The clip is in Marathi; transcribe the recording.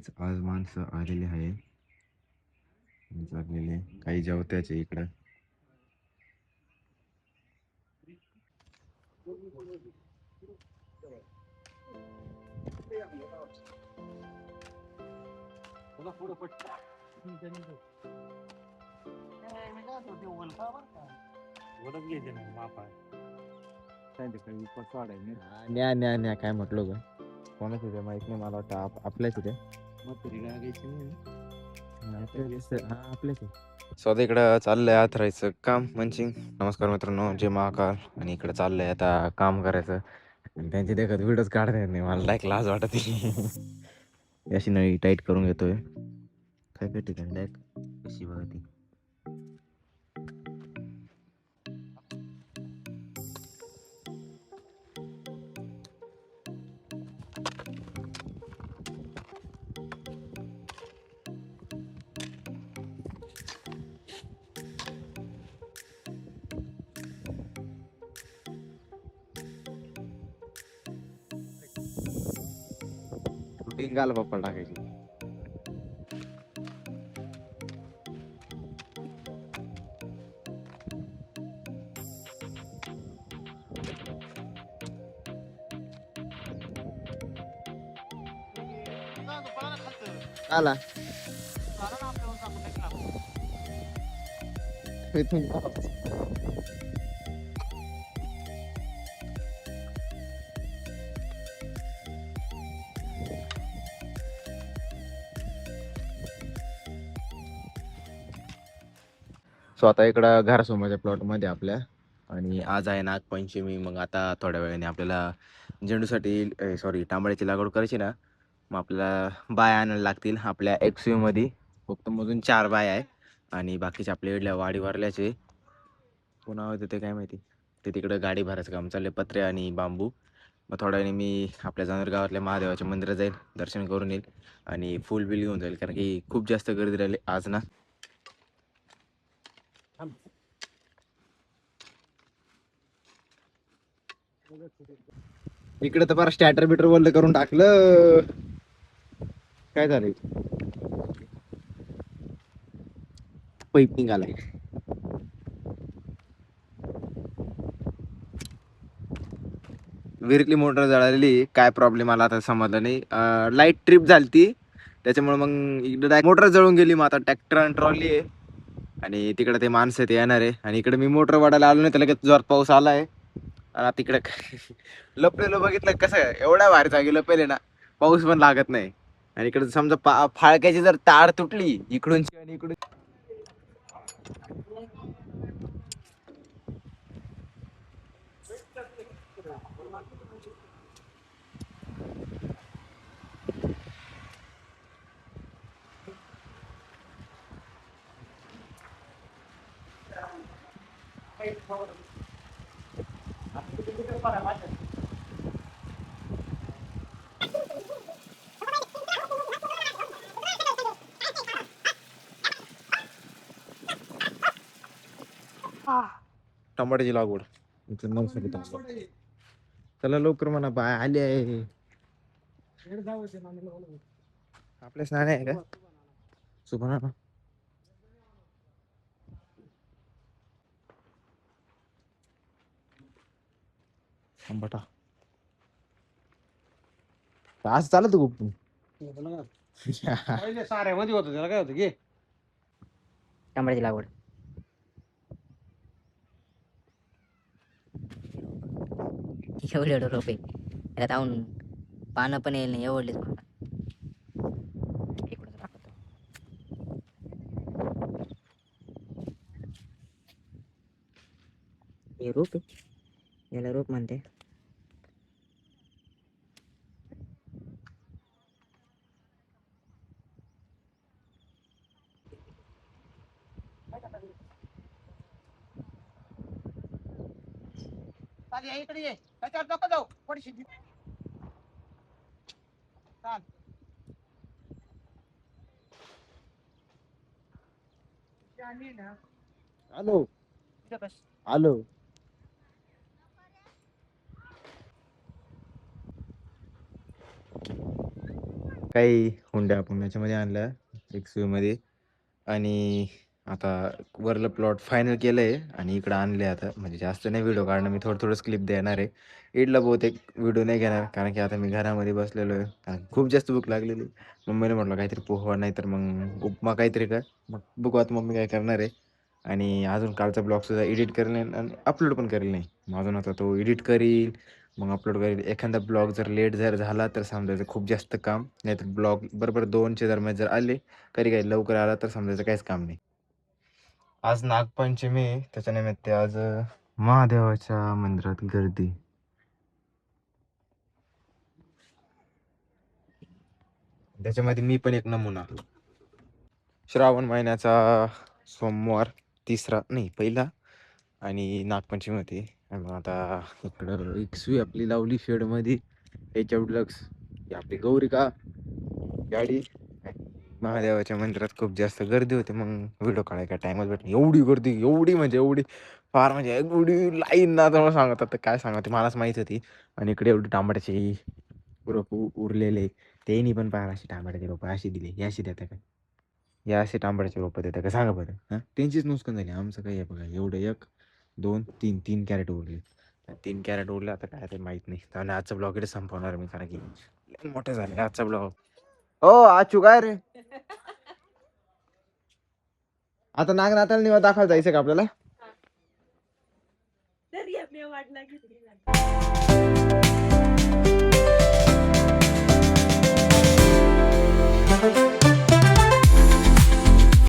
गाईच आज माणसं आलेली आहे. लागलेले काही जेवत्याचे इकडं. न्या न्या न्या काय म्हटलो ग कोणाच इथे माहित नाही. मला वाटतं आपल्याच इथे आपल्याच. स्वतः इकडं चाललंय आत राहायचं काम मंचिंग. नमस्कार मित्रांनो, जय महाकाल. आणि इकडे चाललंय आता काम करायचं. आणि त्यांची देखत व्हिडिओज काढता येत नाही मला. डायरेक्ट लाज वाटत अशी नळी टाईट करून घेतोय. काय काय ठिकाणी डायरेक्ट कशी बघा ती. टिंगाला पप्पा टाकायची. आला सो आता इकडं घरासमोरच्या प्लॉट मध्ये आपल्या. आणि आज आहे नागपंचमी. मग आता थोड्या वेळाने आपल्याला झेंडूसाठी सॉरी तांबड्याची लागवड करायची ना. मग आपल्याला बाय आणायला लागतील. आपल्या XU मध्ये फक्त मधून 4 बाय आहे. आणि बाकीचे आपल्या इडल्या वाडी वारल्याचे कोण होते ते काय माहिती. ते तिकडं गाडी भरायचं काम चाललंय, पत्रे आणि बांबू. मग थोड्या वेळाने मी आपल्या जाणर गावातल्या महादेवाच्या मंदिरात जाईल, दर्शन करून येईल आणि फुल बिल घेऊन जाईल. कारण की खूप जास्त गर्दी राहिली आज ना. इकडे तर फार स्टॅटर बिटर बंद करून टाकलं. काय झालंय, पाईप निघालाय. विहिरीतली मोटर जळालेली. काय प्रॉब्लेम आला आता समजलं नाही. लाईट ट्रिप झाली त्याच्यामुळे मग इकडे मोटर जळून गेली. मग आता ट्रॅक्टर आणि ट्रॉली आहे आणि तिकडे ते माणसं ते येणार आहे. आणि इकडे मी मोटर वाढायला आलो नाही तर लगेच जोरात पाऊस आलाय. तिकडे लपलेलं बघितलं कसं एवढ्या भारी जागी लपेले ना, पाऊस पण लागत नाही. आणि इकडे समजा फाळक्याची जर तार तुटली इकडूनची आणि इकडून. टमाट्याची लागवड चला लवकर म्हणा. बाय आले आहे. आपल्या स्नान आहे का सुभा आंबटा आज चालत खूप. साऱ्या मध्ये होत त्याला काय होतं की तांबड्याची लागवड. एवढे एवढं रोप आहे त्याला जाऊन पानं पण येईल नाही एवढलीच. हे रोप आहे, याला रोप म्हणते. इकडे ये त्याच्यावर नको जाऊ थोडीशी चाल. आलो आलो. काही हुंड्या आपण याच्यामध्ये आणल्या XUV मध्ये. आणि आता वरलं प्लॉट फायनल केलं आहे आणि इकडं आणले आता. म्हणजे जास्त नाही व्हिडिओ काढणं, मी थोडंच क्लिप देणार आहे. इडला बहुतेक व्हिडिओ नाही घेणार, कारण की आता मी घरामध्ये बसलेलो आहे. खूप जास्त भूक लागलेली. मम्मीने म्हटलं काहीतरी पोहा नाही तर मग उपमा काहीतरी कर. मग बघू आता मम्मी काय करणार आहे. आणि अजून कालचा ब्लॉगसुद्धा एडिट करेल नाही आणि अपलोड पण करेल नाही. मग अजून आता तो एडिट करील, मग अपलोड करेल. एखादा ब्लॉग जर लेट जर झाला तर समजायचं खूप जास्त काम, नाहीतर ब्लॉग बरोबर 2च्या दरम्यान जर आले, कधी काही लवकर आला तर समजायचं काहीच काम नाही. आज नागपंचमी आहे, त्याच्यानिमित्त आज महादेवाच्या मंदिरात गर्दी. त्याच्यामध्ये मी पण एक नमुना. श्रावण महिन्याचा सोमवार, तिसरा नाही पहिला, आणि नागपंचमी होती. आणि मग आता इकडं एक सुई आपली लावली शेडमध्ये. HF ही आपली गौरिका गाडी. महादेवाच्या मंदिरात खूप जास्त गर्दी होती. मग व्हिडिओ काढायला टाइमच भेटला. एवढी गर्दी, एवढी म्हणजे एवढी, फार म्हणजे एवढी लाईन ना, तर मला सांगत आता काय सांगा, ते मलाच माहित होती. आणि इकडे एवढी तांबड्याची रोप उरलेले, त्यांनी पण पाहा अशी तांबड्याची रोपं अशी दिली. हे अशी देता का? या असे तांबड्याचे रोपं देता का सांगा बरं. हां, त्यांचीच नुकसान झाली, आमचं काही आहे बघा. एवढं 1 2 3 3 कॅरेट उरले. 3 कॅरेट उरले, आता काय ते माहीत नाही. आणि आजचा ब्लॉग इथे संपवणार मी, कारण की लय मोठे झाले आजचा ब्लॉग. हो आचू काय रे, आता नागनाथाला निवा दाखवायला जायचं का आपल्याला?